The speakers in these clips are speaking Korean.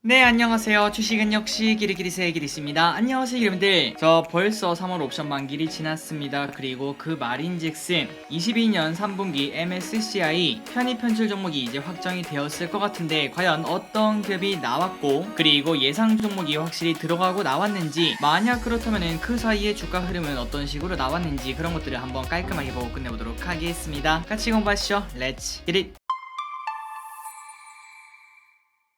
네, 안녕하세요. 주식은 역시 기리기리세의 기리씨입니다. 안녕하세요, 여러분들. 저 벌써 3월 옵션 만기일이 지났습니다. 그리고 그 말인즉슨 22년 3분기 MSCI 편입 편출 종목이 이제 확정이 되었을 것 같은데 과연 어떤 기업이 나왔고 그리고 예상 종목이 확실히 들어가고 나왔는지, 만약 그렇다면 그 사이에 주가 흐름은 어떤 식으로 나왔는지 그런 것들을 한번 깔끔하게 보고 끝내보도록 하겠습니다. 같이 공부하시죠. 렛츠 기릿!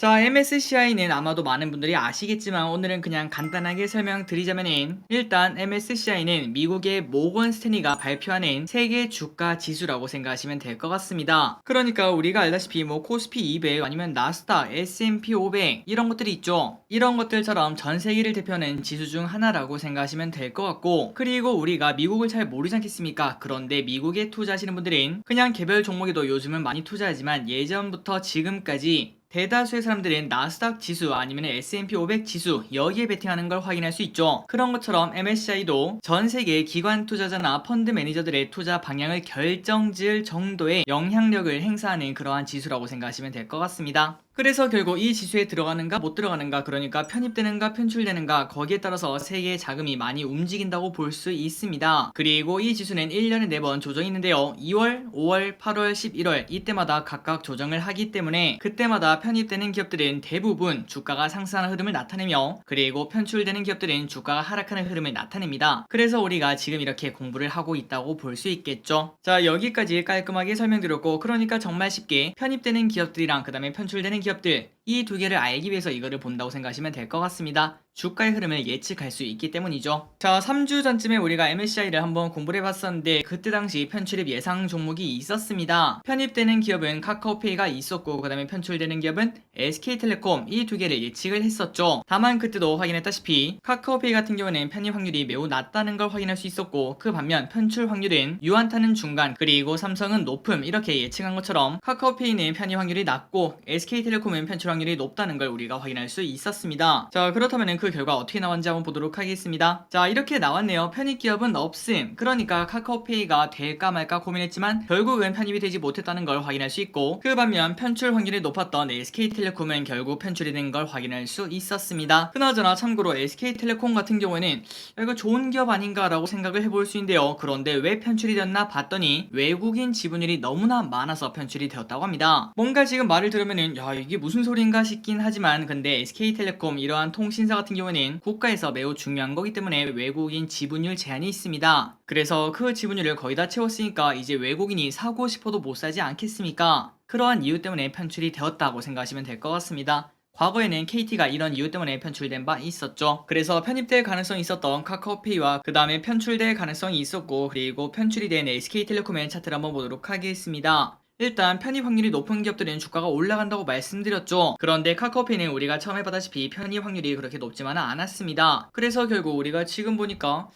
자, MSCI는 아마도 많은 분들이 아시겠지만 오늘은 그냥 간단하게 설명드리자면은, 일단 MSCI는 미국의 모건 스탠리가 발표하는 세계 주가 지수라고 생각하시면 될 것 같습니다. 그러니까 우리가 알다시피 뭐 코스피 200 아니면 나스닥, S&P 500 이런 것들이 있죠. 이런 것들처럼 전 세계를 대표하는 지수 중 하나라고 생각하시면 될 것 같고, 그리고 우리가 미국을 잘 모르지 않겠습니까? 그런데 미국에 투자하시는 분들은 그냥 개별 종목에도 요즘은 많이 투자하지만 예전부터 지금까지 대다수의 사람들은 나스닥 지수 아니면 S&P 500 지수 여기에 베팅하는 걸 확인할 수 있죠. 그런 것처럼 MSCI도 전 세계 기관 투자자나 펀드 매니저들의 투자 방향을 결정지을 정도의 영향력을 행사하는 그러한 지수라고 생각하시면 될 것 같습니다. 그래서 결국 이 지수에 들어가는가 못 들어가는가, 그러니까 편입되는가 편출되는가, 거기에 따라서 세계의 자금이 많이 움직인다고 볼 수 있습니다. 그리고 이 지수는 1년에 4번 조정이 있는데요. 2월, 5월, 8월, 11월 이때마다 각각 조정을 하기 때문에 그때마다 편입되는 기업들은 대부분 주가가 상승하는 흐름을 나타내며, 그리고 편출되는 기업들은 주가가 하락하는 흐름을 나타냅니다. 그래서 우리가 지금 이렇게 공부를 하고 있다고 볼 수 있겠죠. 자, 여기까지 깔끔하게 설명드렸고, 그러니까 정말 쉽게 편입되는 기업들이랑 그 다음에 편출되는 기업들, 이 두 개를 알기 위해서 이거를 본다고 생각하시면 될 것 같습니다. 주가의 흐름을 예측할 수 있기 때문이죠. 자, 3주 전쯤에 우리가 MSCI를 한번 공부를 해봤었는데 그때 당시 편출입 예상 종목이 있었습니다. 편입되는 기업은 카카오페이가 있었고, 그 다음에 편출되는 기업은 SK텔레콤, 이 두 개를 예측을 했었죠. 다만 그때도 확인했다시피 카카오페이 같은 경우는 편입 확률이 매우 낮다는 걸 확인할 수 있었고, 그 반면 편출 확률은 유한타는 중간, 그리고 삼성은 높음, 이렇게 예측한 것처럼 카카오페이는 편입 확률이 낮고 SK텔레콤은 편출 확률이 높다는 걸 우리가 확인할 수 있었습니다. 자, 그렇다면 그 결과 어떻게 나왔는지 한번 보도록 하겠습니다. 자, 이렇게 나왔네요. 편입 기업은 없음. 그러니까 카카오페이가 될까 말까 고민했지만 결국은 편입이 되지 못했다는 걸 확인할 수 있고, 그 반면 편출 확률이 높았던 SK텔레콤은 결국 편출이 된 걸 확인할 수 있었습니다. 그나저나 참고로 SK텔레콤 같은 경우에는 이거 좋은 기업 아닌가 라고 생각을 해볼 수 있는데요. 그런데 왜 편출이 됐나 봤더니 외국인 지분율이 너무나 많아서 편출이 되었다고 합니다. 뭔가 지금 말을 들으면은 야, 이게 무슨 소린가 싶긴 하지만, 근데 SK텔레콤 이러한 통신사 같은 경우는 국가에서 매우 중요한 거기 때문에 외국인 지분율 제한이 있습니다. 그래서 그 지분율을 거의 다 채웠으니까 이제 외국인이 사고 싶어도 못 사지 않겠습니까? 그러한 이유 때문에 편출이 되었다고 생각하시면 될 것 같습니다. 과거에는 KT가 이런 이유 때문에 편출된 바 있었죠. 그래서 편입될 가능성이 있었던 카카오페이와 그 다음에 편출될 가능성이 있었고, 그리고 편출이 된 SK텔레콤의 차트를 한번 보도록 하겠습니다. 일단 편입 확률이 높은 기업들은 주가가 올라간다고 말씀드렸죠. 그런데 카카오페이는 우리가 처음에 봤다시피 편입 확률이 그렇게 높지만은 않았습니다. 그래서 결국 우리가 지금 보니까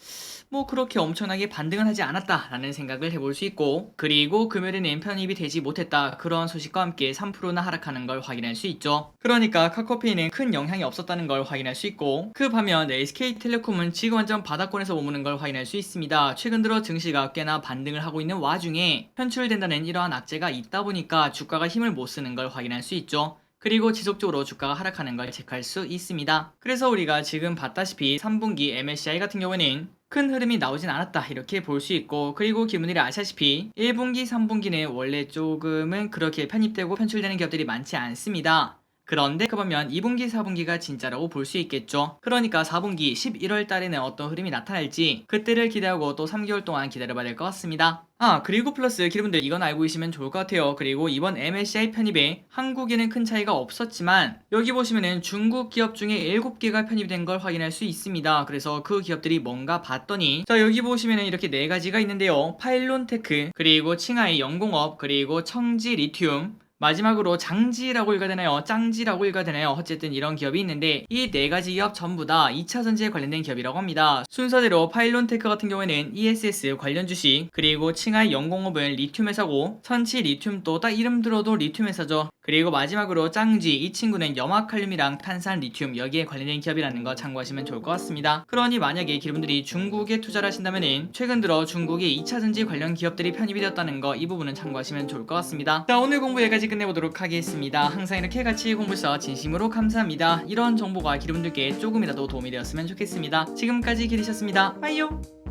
뭐 그렇게 엄청나게 반등은 하지 않았다라는 생각을 해볼 수 있고, 그리고 금요일에는 편입이 되지 못했다, 그런 소식과 함께 3%나 하락하는 걸 확인할 수 있죠. 그러니까 카카오페이는 큰 영향이 없었다는 걸 확인할 수 있고, 그 반면 SK텔레콤은 지금 완전 바닥권에서 머무는 걸 확인할 수 있습니다. 최근 들어 증시가 꽤나 반등을 하고 있는 와중에 편출된다는 이러한 악재가 있다 보니까 주가가 힘을 못 쓰는 걸 확인할 수 있죠. 그리고 지속적으로 주가가 하락하는 걸 체크할 수 있습니다. 그래서 우리가 지금 봤다시피 3분기 MSCI 같은 경우에는 큰 흐름이 나오진 않았다, 이렇게 볼 수 있고, 그리고 기분들이 아시다시피 1분기, 3분기는 원래 조금은 그렇게 편입되고 편출되는 기업들이 많지 않습니다. 그런데 그 반면 2분기, 4분기가 진짜라고 볼 수 있겠죠. 그러니까 4분기 11월 달에는 어떤 흐름이 나타날지 그때를 기대하고 또 3개월 동안 기다려봐야 될 것 같습니다. 그리고 플러스 기분들 이건 알고 계시면 좋을 것 같아요. 그리고 이번 MSCI 편입에 한국에는 큰 차이가 없었지만 여기 보시면은 중국 기업 중에 7개가 편입이 된 걸 확인할 수 있습니다. 그래서 그 기업들이 뭔가 봤더니, 자, 여기 보시면은 이렇게 4가지가 있는데요. 파일론테크, 그리고 칭하이 연공업, 그리고 청지 리튬, 마지막으로 장지라고 읽어야 되나요? 짱지라고 읽어야 되나요? 어쨌든 이런 기업이 있는데 이 4가지 기업 전부 다 2차 전지에 관련된 기업이라고 합니다. 순서대로 파일론테크 같은 경우에는 ESS 관련 주식, 그리고 칭하이 연공업은 리튬 회사고, 천치 리튬도 딱 이름 들어도 리튬 회사죠. 그리고 마지막으로 짱쥐, 이 친구는 염화칼륨이랑 탄산, 리튬 여기에 관련된 기업이라는 거 참고하시면 좋을 것 같습니다. 그러니 만약에 여러분들이 중국에 투자를 하신다면은 최근 들어 중국에 2차전지 관련 기업들이 편입이 되었다는 거 이 부분은 참고하시면 좋을 것 같습니다. 자, 오늘 공부 여기까지 끝내보도록 하겠습니다. 항상 이렇게 같이 공부해서 진심으로 감사합니다. 이런 정보가 여러분들께 조금이라도 도움이 되었으면 좋겠습니다. 지금까지 기리셨습니다. 빠이요.